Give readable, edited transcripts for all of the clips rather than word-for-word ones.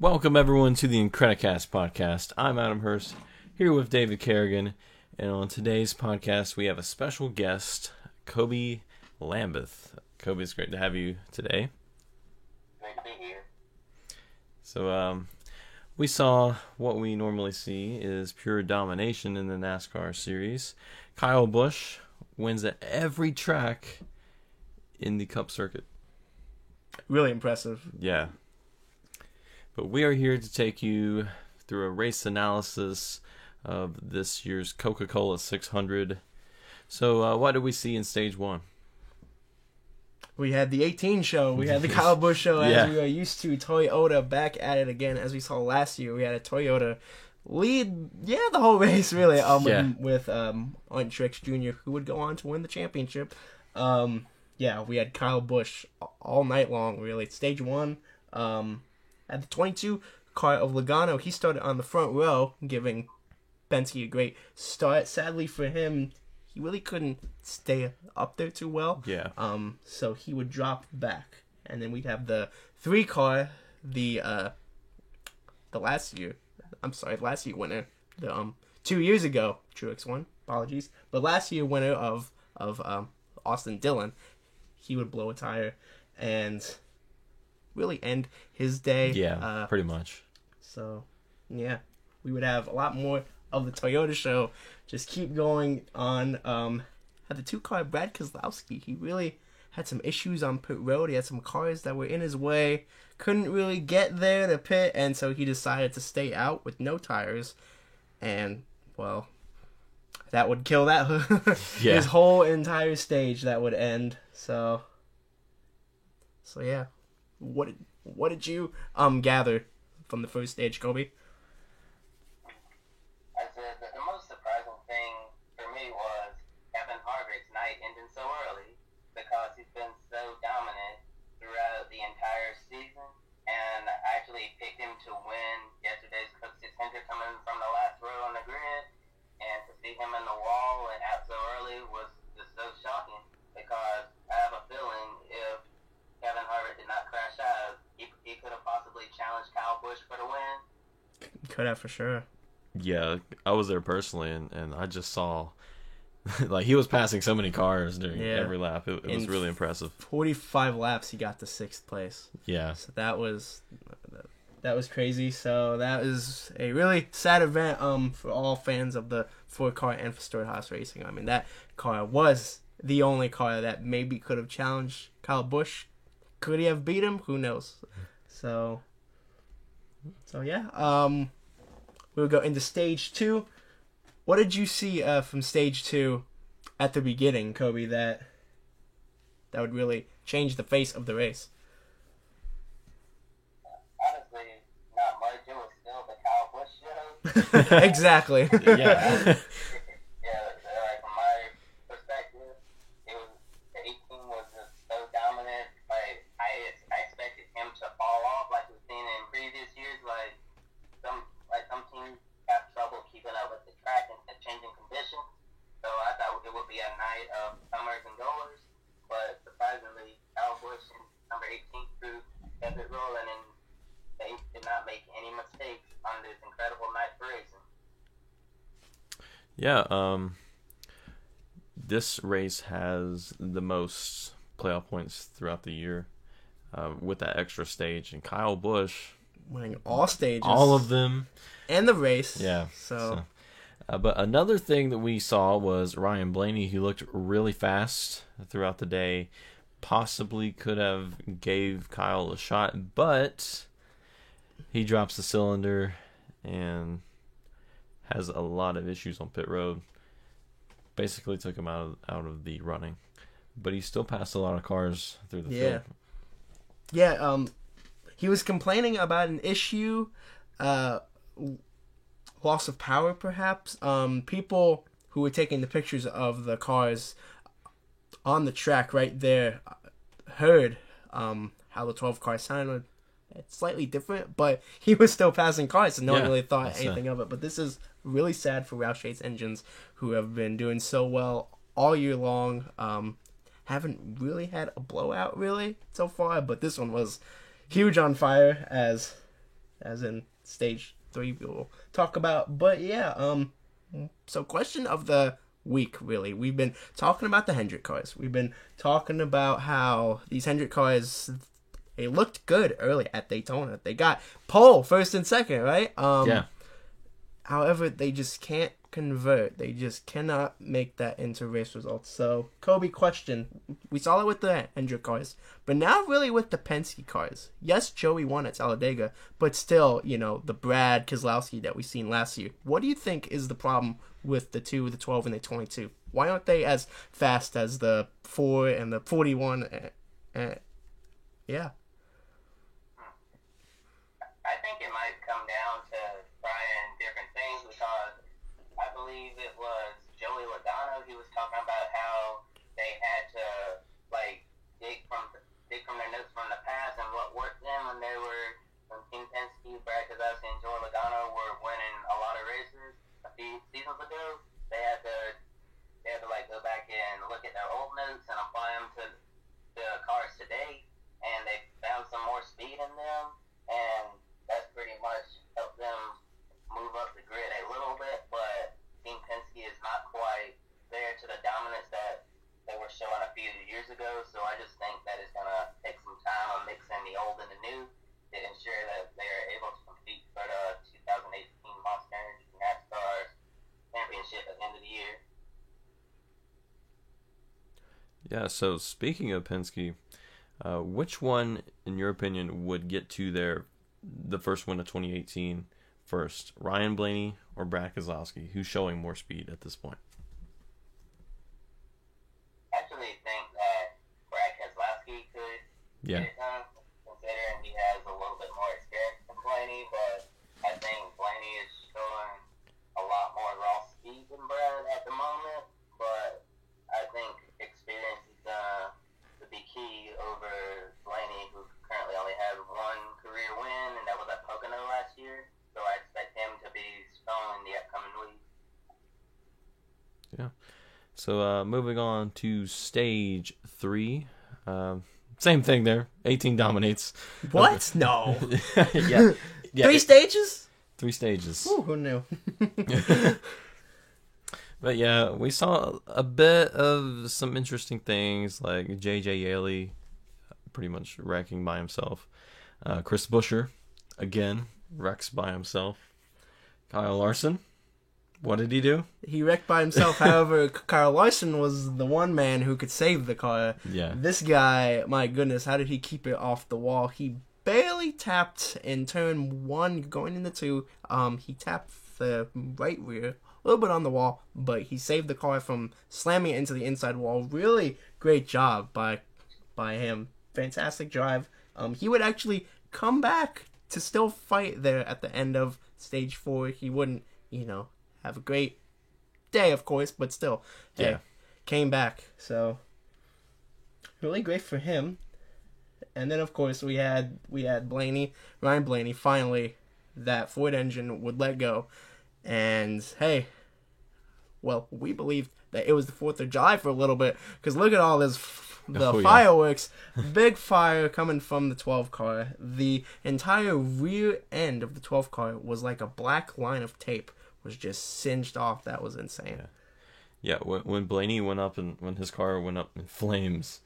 Welcome everyone to the Incredicast podcast. I'm Adam Hurst, here with David Kerrigan, and on today's podcast we have a special guest, Kobe Lambeth. Kobe, it's great to have you today. Great to be here. So, we saw what we normally see is pure domination in the NASCAR series. Kyle Busch wins at every track in the Cup circuit. Really impressive. Yeah. But we are here to take you through a race analysis of this year's Coca-Cola 600. So, what did we see in stage one? We had the 18 show. We had the Kyle Busch show as we are used to. Toyota back at it again as we saw last year. We had a Toyota lead, the whole race really. With Arnt Truex Jr., who would go on to win the championship. We had Kyle Busch all night long really. Stage one. At the 22 car of Logano, he started on the front row, giving Penske a great start. Sadly for him, he really couldn't stay up there too well. Yeah. So he would drop back, and then we'd have the 3 car, the last year winner, 2 years ago, Truex won. Apologies, but last year winner of Austin Dillon, he would blow a tire and really end his day. Yeah, pretty much. So, we would have a lot more of the Toyota show. Just keep going on. Had the 2-car Brad Keselowski. He really had some issues on pit road. He had some cars that were in his way. Couldn't really get there to pit, and so he decided to stay out with no tires. And, well, that would kill that his whole entire stage. That would end. So yeah. What did you gather from the first stage, Kobe? I said that the most surprising thing for me was Kevin Harvick's night ending so early because he's been so dominant throughout the entire season, and I actually picked him to win yesterday's Cook 600 coming from the last row on the grid, and to see him in the wall and out so early was just so shocking because I have a feeling if Kevin Harvick did not crash out, he could have possibly challenged Kyle Busch for the win. Could have for sure. Yeah, I was there personally, and I just saw, like, he was passing so many cars during every lap. It was really impressive. 45 laps, he got to 6th place. Yeah. So that was crazy. So that was a really sad event for all fans of the 4-car and for Stewart-Haas Racing. I mean, that car was the only car that maybe could have challenged Kyle Busch. Could he have beat him? Who knows? So yeah. We'll go into stage 2. What did you see from stage 2 at the beginning, Kobe, that would really change the face of the race? Honestly, not much. It was still the Kyle Busch show. Exactly. Yeah. Like from my perspective, it was the 18 was just so dominant. Like I expected him to fall off, like we've seen in previous years. Like some teams have trouble keeping up with the track and changing conditions. So I thought it would be a night of comers and goers. But surprisingly, Kyle Busch and number 18 crew kept it rolling, and they did not make any mistakes on this incredible night for racing. Yeah, this race has the most playoff points throughout the year with that extra stage. And Kyle Busch winning all stages. All of them. And the race. Yeah. So. But another thing that we saw was Ryan Blaney, who looked really fast throughout the day. Possibly could have gave Kyle a shot, but he drops the cylinder and has a lot of issues on pit road. Basically took him out of the running. But he still passed a lot of cars through the field. Yeah, he was complaining about an issue, loss of power perhaps. People who were taking the pictures of the cars on the track right there heard how the 12 car sounded. It's slightly different, but he was still passing cars, so no one really thought anything of it. But this is really sad for Roush Yates engines, who have been doing so well all year long. Haven't really had a blowout really so far, but this one was huge on fire as as in stage 3 we'll talk about. But yeah, so question of the week, really. We've been talking about the Hendrick cars. We've been talking about how these Hendrick cars, they looked good early at Daytona. They got pole first and second, right? Yeah. However, they just can't convert. They just cannot make that into race results. So, Kobe, question. We saw it with the Hendrick cars, but now really with the Penske cars. Yes, Joey won at Talladega, but still, the Brad Keselowski that we seen last year. What do you think is the problem with the 2, the 12, and the 22? Why aren't they as fast as the 4 and the 41? Yeah. I think it might come down to trying different things because I believe it was Joey Logano. He was talking about how they had to dig from their notes from the past and what worked them when Team Penske, Brad Keselowski, and Joey Logano were winning a lot of races a few seasons ago. They had to go back and look at their old notes and apply them to the cars today, and they found some more speed in them, and that's pretty much helped them move up the grid a little bit, but Team Penske is not quite there to the dominance that they were showing a few years ago, so I just think that it's going to take some time on mixing the old and the new to ensure that they are able to compete for the 2018 Monster Energy NASCAR Championship at the end of the year. Yeah, so speaking of Penske, which one, in your opinion, would get to the first win of 2018 first? Ryan Blaney or Brad Keselowski? Who's showing more speed at this point? I actually think that Brad Keselowski could get it done, considering he has a little bit more experience than Blaney, but I think Blaney is showing a lot more raw speed than Brad at the moment, but I think experience is to be key over Blaney, who currently only has one career win, and that was at Pocono last year. So I expect him to be strong in the upcoming week. Yeah. So moving on to stage 3. Same thing there. 18 dominates. What? No. Yeah. 3 stages? 3 stages. Ooh, who knew? But yeah, we saw a bit of some interesting things, like J.J. Yaley pretty much wrecking by himself. Chris Buescher, again, wrecks by himself. Kyle Larson, what did he do? He wrecked by himself. However, Kyle Larson was the one man who could save the car. Yeah. This guy, my goodness, how did he keep it off the wall? He barely tapped in turn 1 going into 2. He tapped the right rear, a little bit on the wall, but he saved the car from slamming it into the inside wall. Really great job by him. Fantastic drive. He would actually come back to still fight there at the end of stage 4. He wouldn't, have a great day, of course, but still, hey, came back. So really great for him. And then, of course, we had Ryan Blaney. Finally, that Ford engine would let go. And, hey, well, we believed that it was the 4th of July for a little bit. Because look at all this, fireworks. Big fire coming from the 12 car. The entire rear end of the 12 car was like a black line of tape. Was just singed off. That was insane. Yeah, when Blaney went up and when his car went up in flames,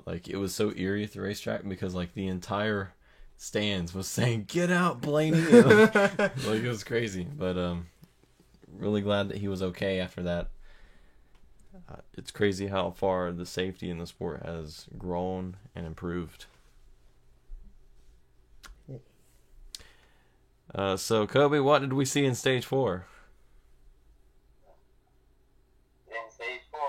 it was so eerie at the racetrack because the entire stands was saying, "Get out, Blaney!" It was crazy. But really glad that he was okay after that. It's crazy how far the safety in the sport has grown and improved. So Kobe, what did we see in stage 4? In stage 4,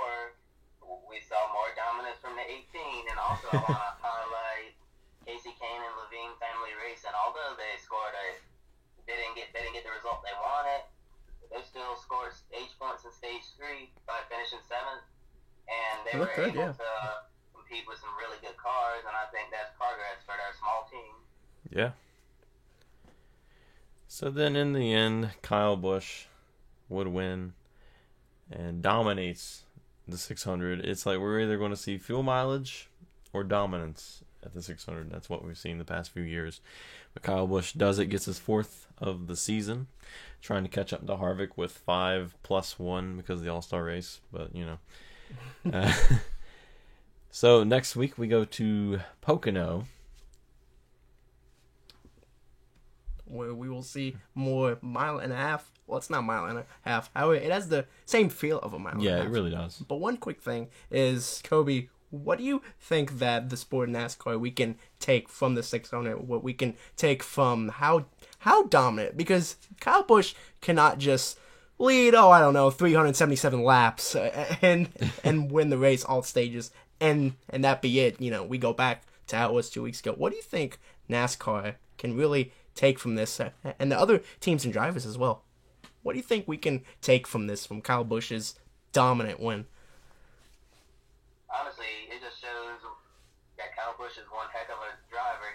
we saw more dominance from the 18, and also I want to highlight Casey Kane and Levine family racing. Although they scored they didn't get the result they wanted, they still scored stage points in stage 3 by finishing 7th, and they were able to compete with some really good cars, and I think that's progress for their small team. Yeah. So then in the end, Kyle Busch would win and dominates the 600. It's we're either going to see fuel mileage or dominance at the 600. That's what we've seen the past few years. But Kyle Busch does it, gets his 4th of the season, trying to catch up to Harvick with 5 plus 1 because of the All-Star race. But, so next week we go to Pocono, where we will see more mile and a half. Well, it's not mile and a half. However, it has the same feel of a mile and a half. Yeah, it really does. But one quick thing is, Kobe, what do you think that the sport of NASCAR we can take from the 600? What we can take from how dominant? Because Kyle Busch cannot just lead, 377 laps and win the race all stages and that be it. We go back to how it was 2 weeks ago. What do you think NASCAR can really take from this, and the other teams and drivers as well? What do you think we can take from this, from Kyle Busch's dominant win? Honestly, it just shows that Kyle Busch is one heck of a driver.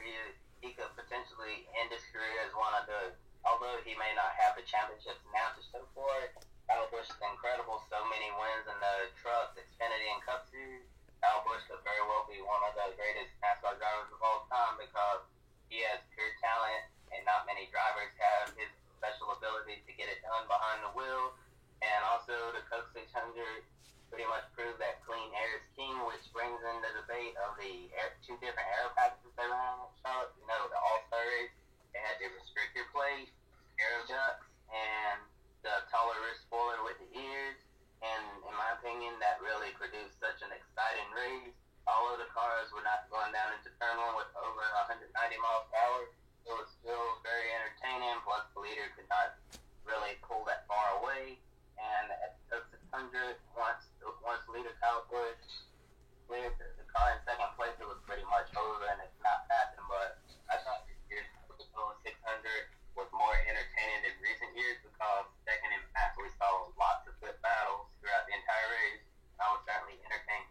He could potentially end his career as one of the, although he may not have the championships now to show for it, Kyle Busch is incredible. So many wins in the Trucks, Xfinity, and Cup Series. Kyle Busch could very well be one of the greatest NASCAR drivers of all time because he has pure talent, and not many drivers have his special ability to get it done behind the wheel. And also the Coke 600 pretty much proved that clean air is king, which brings in the debate of the 2 different aero packages they ran at Charlotte. The All-Star race, they had the restrictor plate, aero ducts, and the taller rear spoiler with the ears. And in my opinion, that really produced such an exciting race. All of the cars were not going down into turn 1 with over 190 miles per hour. It was still very entertaining, plus the leader could not really pull that far away. And at the 600, once leader Kyle Busch cleared the car in second place, it was pretty much over, and it's not passing. But I thought this year's 600 was more entertaining than recent years because second and back we saw lots of good battles throughout the entire race. I was certainly entertained.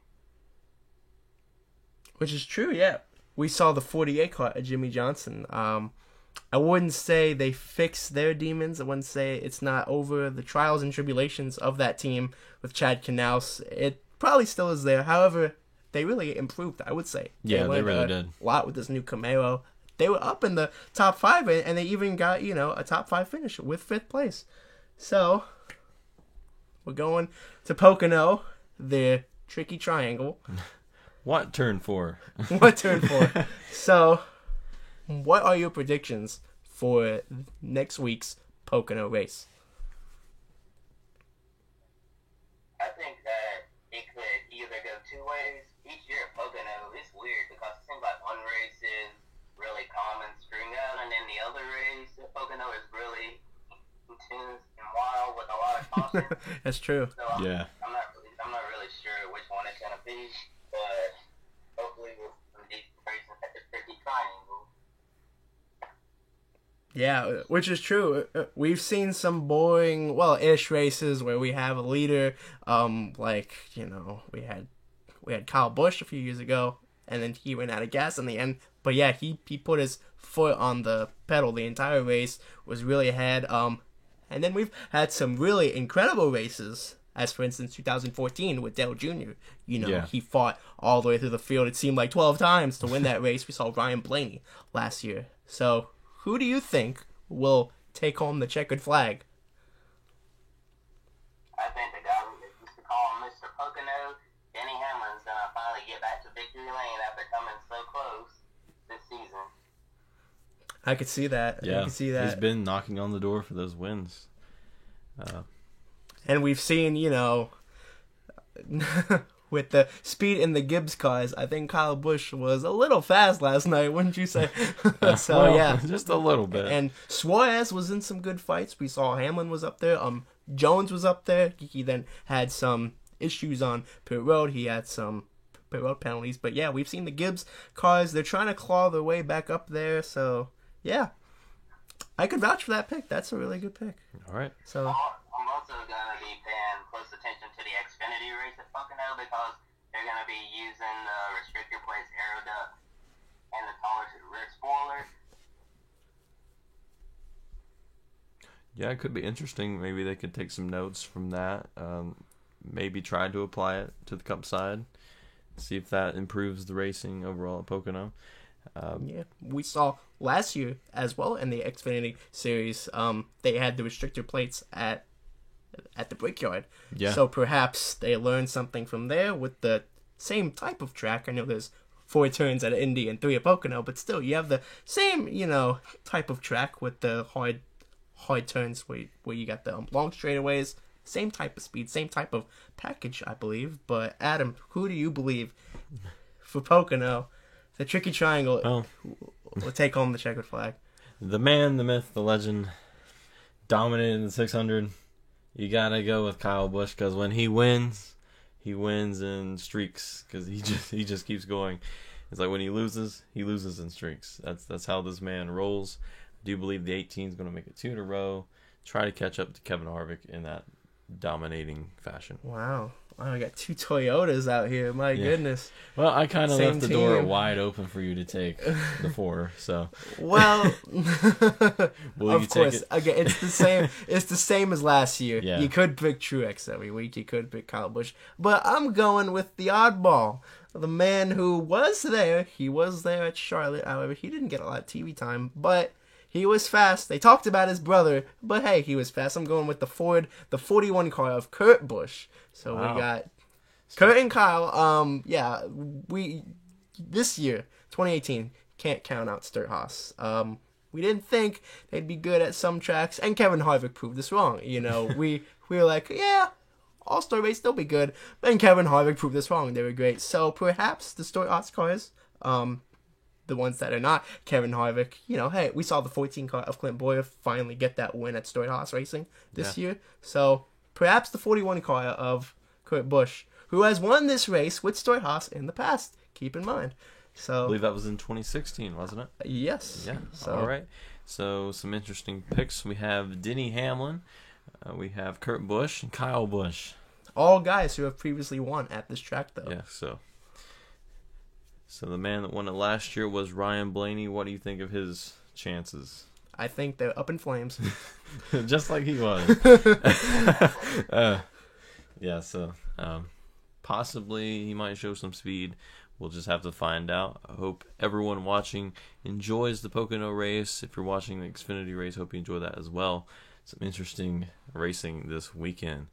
Which is true, yeah. We saw the 48 car at Jimmy Johnson. I wouldn't say they fixed their demons. I wouldn't say it's not over. The trials and tribulations of that team with Chad Knaus, it probably still is there. However, they really improved, I would say. Yeah, they really did. A lot with this new Camaro. They were up in the top 5, and they even got, a top 5 finish with 5th place. So, we're going to Pocono, the tricky triangle. What turn 4? What turn 4? So, what are your predictions for next week's Pocono race? I think that it could either go 2 ways. Each year at Pocono, it's weird because it seems like one race is really calm and string out, and then the other race at Pocono is really intense and wild with a lot of caution. That's true. So I'm not really sure which one it's gonna be, but hopefully we'll some decent racing at the tricky triangle. Yeah, which is true. We've seen some boring, ish races where we have a leader, we had Kyle Busch a few years ago, and then he ran out of gas in the end. But yeah, he put his foot on the pedal the entire race, was really ahead. And then we've had some really incredible races, as for instance 2014 with Dale Jr. He fought all the way through the field. It seemed like 12 times to win that race. We saw Ryan Blaney last year. So, who do you think will take home the checkered flag? I think the guy we used to call him Mr. Pocono, Denny Hamlin's gonna finally get back to victory lane after coming so close this season. I could see that. Yeah, I could see that. He's been knocking on the door for those wins. And we've seen, with the speed in the Gibbs cars, I think Kyle Busch was a little fast last night, wouldn't you say? Yeah. Just a little bit. And Suarez was in some good fights. We saw Hamlin was up there. Jones was up there. He then had some issues on pit road. He had some pit road penalties. But yeah, we've seen the Gibbs cars. They're trying to claw their way back up there. So, yeah. I could vouch for that pick. That's a really good pick. All right. So I'm also going to be paying close attention to the Xfinity race at Pocono because they're going to be using the restrictor plates, aero duct, and the taller to the rear spoiler. Yeah, it could be interesting. Maybe they could take some notes from that. Maybe try to apply it to the Cup side. See if that improves the racing overall at Pocono. Yeah, we saw last year as well in the Xfinity series. They had the restrictor plates at the Brickyard. Yeah. So perhaps they learned something from there with the same type of track. I know there's 4 turns at Indy and 3 at Pocono, but still, you have the same, type of track with the hard turns where you got the long straightaways. Same type of speed, same type of package, I believe. But Adam, who do you believe for Pocono, the Tricky Triangle, will take home the checkered flag? The man, the myth, the legend, dominated in the 600. You gotta go with Kyle Busch, because when he wins in streaks, because he just keeps going. It's like when he loses in streaks. That's how this man rolls. I do believe the 18 is going to make it 2 in a row, try to catch up to Kevin Harvick in that dominating fashion. Wow. I got 2 Toyotas out here. My goodness. Well, I kind of left the team. door wide open for you to take the 4. So. Well, of course. Again, it's the same. It's the same as last year. Yeah. You could pick Truex every week. You could pick Kyle Busch, but I'm going with the oddball, the man who was there. He was there at Charlotte. However, he didn't get a lot of TV time, but he was fast. They talked about his brother, but hey, he was fast. I'm going with the 41 car of Kurt Busch. So Wow. we got Kurt and Kyle. This year, 2018, can't count out Sturt Haas. We didn't think they'd be good at some tracks, and Kevin Harvick proved us wrong. We were like, yeah, All-Star race, they'll be good. And Kevin Harvick proved us wrong. They were great. So perhaps the Sturt Haas cars, the ones that are not Kevin Harvick, hey, we saw the 14 car of Clint Bowyer finally get that win at Sturt Haas Racing this year. So perhaps the 41 car of Kurt Busch, who has won this race with Sturt Haas in the past. Keep in mind. So I believe that was in 2016, wasn't it? Yes. Yeah. So, all right. So some interesting picks. We have Denny Hamlin. We have Kurt Busch and Kyle Busch. all guys who have previously won at this track, though. Yeah. So the man that won it last year was Ryan Blaney. What do you think of his chances? I think they're up in flames. Just like he was. Yeah, so possibly he might show some speed. We'll just have to find out. I hope everyone watching enjoys the Pocono race. If you're watching the Xfinity race, hope you enjoy that as well. Some interesting racing this weekend.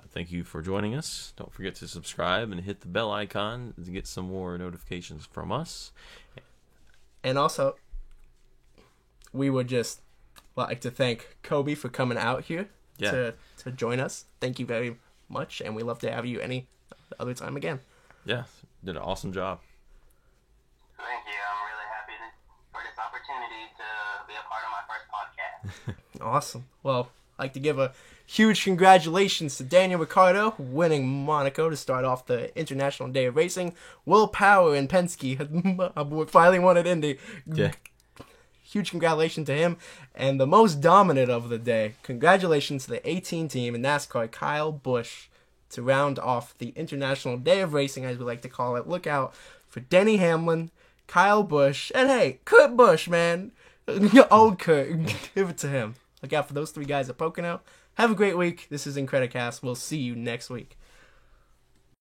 Thank you for joining us. Don't forget to subscribe and hit the bell icon to get some more notifications from us. And also, we would just like to thank Kobe for coming out here to join us. Thank you very much, and we love to have you any other time again. Yeah, did an awesome job. Thank you. I'm really happy for this opportunity to be a part of my first podcast. Awesome. Well, I'd like to give a huge congratulations to Daniel Ricciardo winning Monaco to start off the International Day of Racing. Will Power and Penske finally won at Indy. Yeah. Huge congratulations to him. And the most dominant of the day, congratulations to the 18 team in NASCAR, Kyle Busch, to round off the International Day of Racing, as we like to call it. Look out for Denny Hamlin, Kyle Busch, and hey, Kurt Busch, man. Old Kurt. Give it to him. Look out for those three guys at Pocono. Have a great week. This is Incredicast. We'll see you next week.